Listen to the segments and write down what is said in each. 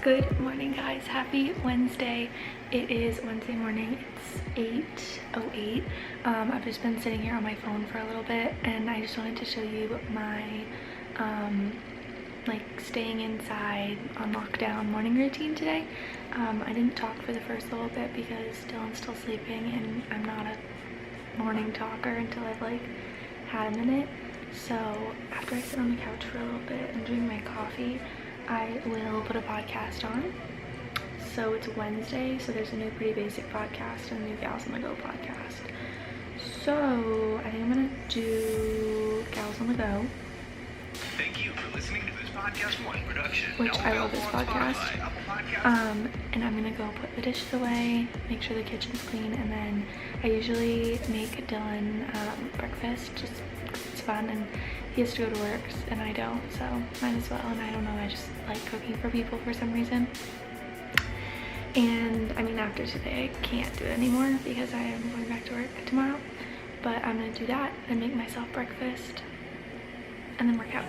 Good morning, guys. Happy Wednesday. It is Wednesday morning. It's 8:08. I've just been sitting here on my phone for a little bit and I just wanted to show you my like staying inside on lockdown morning routine today. I didn't talk for the first little bit because Dylan's still sleeping and I'm not a morning talker until I've like had a minute. So after I sit on the couch for a little bit and drink my coffee, I will put a podcast on. So it's Wednesday, so there's a new Pretty Basic podcast and a new Gals on the Go podcast. So I think I'm gonna do Gals on the Go. Thank you for listening to this Podcast One production. Which I love this podcast. And I'm gonna go put the dishes away, make sure the kitchen's clean, and then I usually make Dylan breakfast just 'cause it's fun and he has to go to work and I don't, so might as well. And I don't know, I just like cooking for people for some reason. And I mean, after today I can't do it anymore because I am going back to work tomorrow, but I'm gonna do that and make myself breakfast and then work out.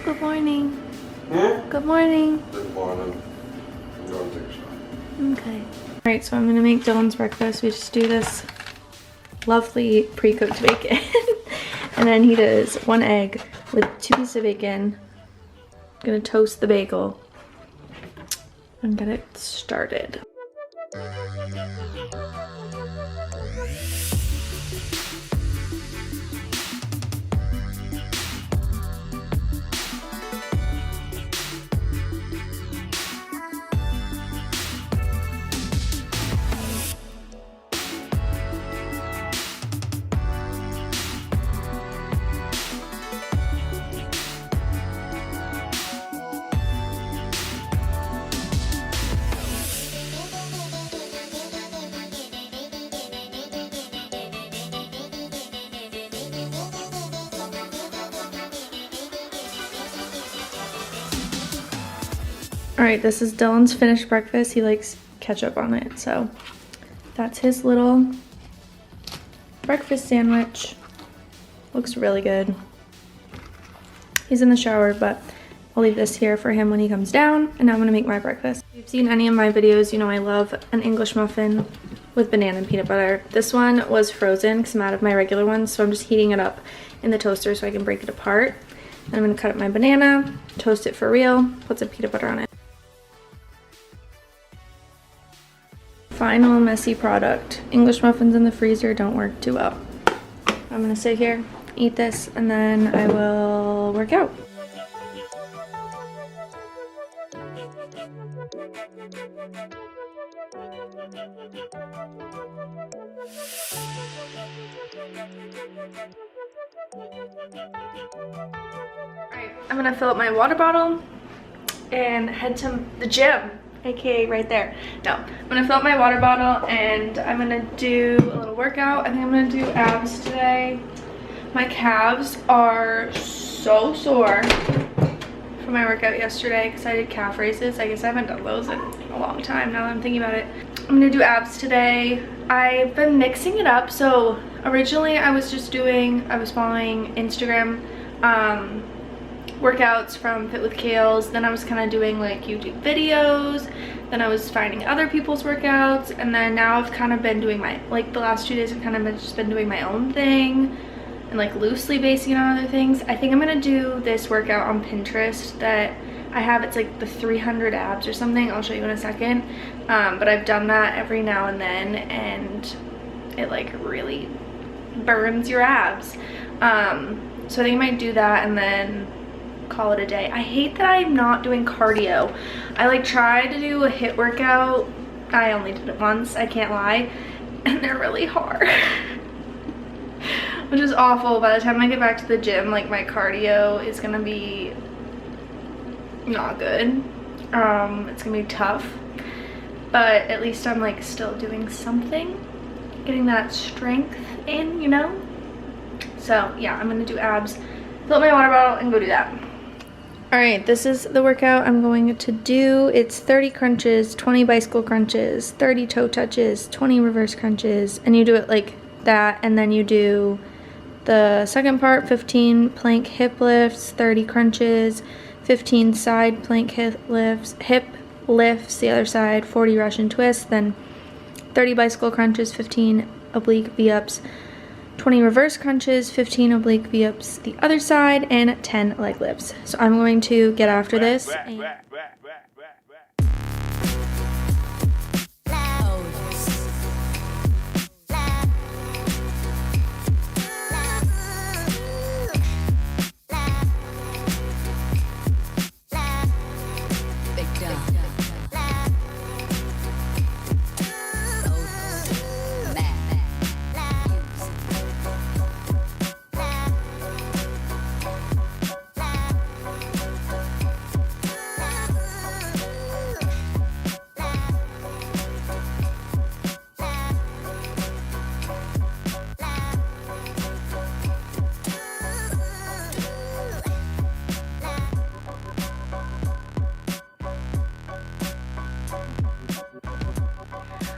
Good morning. Good morning. Good morning. I'm going to take a shot. Okay. Alright, so I'm gonna make Dylan's breakfast. We just do this lovely pre-cooked bacon. And then he does 1 egg with 2 pieces of bacon. I'm gonna toast the bagel and get it started. Alright, this is Dylan's finished breakfast. He likes ketchup on it, so that's his little breakfast sandwich. Looks really good. He's in the shower, but I'll leave this here for him when he comes down, and now I'm gonna make my breakfast. If you've seen any of my videos, you know I love an English muffin with banana and peanut butter. This one was frozen because I'm out of my regular ones, so I'm just heating it up in the toaster so I can break it apart. And I'm gonna cut up my banana, toast it for real, put some peanut butter on it. Final messy product. English muffins in the freezer don't work too well. I'm gonna sit here, eat this, and then I will work out. Alright, I'm gonna fill up my water bottle and head to the gym. AKA right there. No, I'm gonna fill up my water bottle and I'm gonna do a little workout. I think I'm gonna do abs today. My calves are so sore from my workout yesterday because I did calf raises. I guess I haven't done those in a long time now that I'm thinking about it. I'm gonna do abs today. I've been mixing it up. So originally I was following Instagram workouts from Fit with Kales, then I was kind of doing like YouTube videos, then I was finding other people's workouts, and then now I've kind of been doing my, like the last 2 days I've kind of just been doing my own thing and like loosely basing it on other things. I think I'm gonna do this workout on Pinterest that I have. It's like the 300 abs or something. I'll show you in a second, but I've done that every now and then and it like really burns your abs. So I think I might do that and then call it a day. I hate that I'm not doing cardio. I like tried to do a HIIT workout. I only did it once, I can't lie, and they're really hard. Which is awful. By the time I get back to the gym, like my cardio is gonna be not good. It's gonna be tough, but at least I'm like still doing something, getting that strength in, you know? So yeah, I'm gonna do abs, fill up my water bottle and go do that. All right, this is the workout I'm going to do. It's 30 crunches, 20 bicycle crunches, 30 toe touches, 20 reverse crunches, and you do it like that, and then you do the second part, 15 plank hip lifts, 30 crunches, 15 side plank hip lifts, the other side, 40 Russian twists, then 30 bicycle crunches, 15 oblique V-ups, 20 reverse crunches, 15 oblique V-ups the other side, and 10 leg lifts. So I'm going to get after this.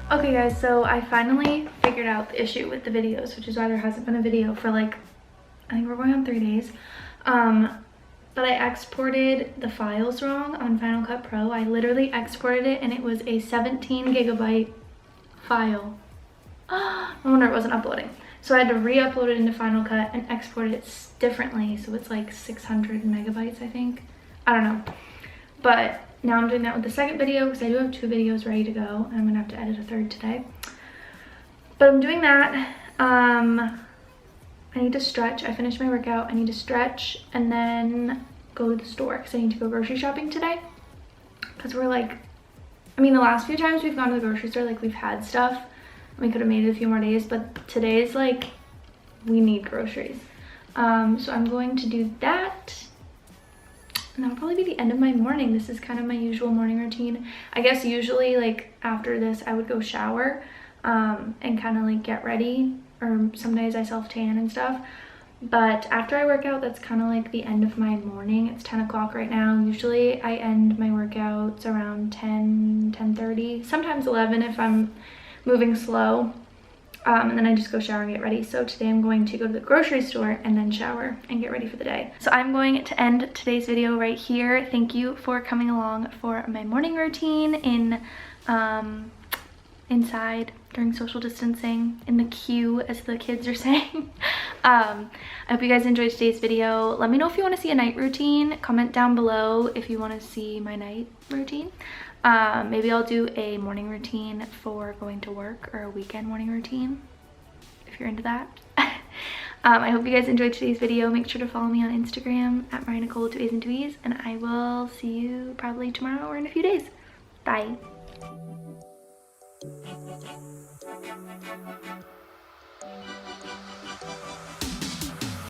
Okay guys, so I finally figured out the issue with the videos, which is why there hasn't been a video for like, I think we're going on 3 days. But I exported the files wrong on Final Cut Pro. I literally exported it and it was a 17 gigabyte file. No wonder it wasn't uploading. So I had to re-upload it into Final Cut and export it differently. So it's like 600 megabytes, I think. I don't know. But now I'm doing that with the second video because I do have 2 videos ready to go. And I'm gonna have to edit a third today. But I'm doing that. I need to stretch. I finished my workout. I need to stretch and then go to the store because I need to go grocery shopping today. Because we're like, I mean, the last few times we've gone to the grocery store, like we've had stuff. We could have made it a few more days, but today is like, we need groceries. So I'm going to do that. And that'll probably be the end of my morning. This is kind of my usual morning routine. I guess usually like after this, I would go shower and kind of like get ready. Or some days I self-tan and stuff. But after I work out, that's kind of like the end of my morning. It's 10 o'clock right now. Usually I end my workouts around 10:30, sometimes 11 if I'm moving slow. And then I just go shower and get ready. So today I'm going to go to the grocery store and then shower and get ready for the day. So I'm going to end today's video right here. Thank you for coming along for my morning routine in inside during social distancing, in the queue as the kids are saying. I hope you guys enjoyed today's video. Let me know if you want to see a night routine. Comment down below if you want to see my night routine. Maybe I'll do a morning routine for going to work, or a weekend morning routine if you're into that. I hope you guys enjoyed today's video. Make sure to follow me on Instagram at Mariah Nicole with 2 A's and 2 E's, and I will see you probably tomorrow or in a few days. Bye.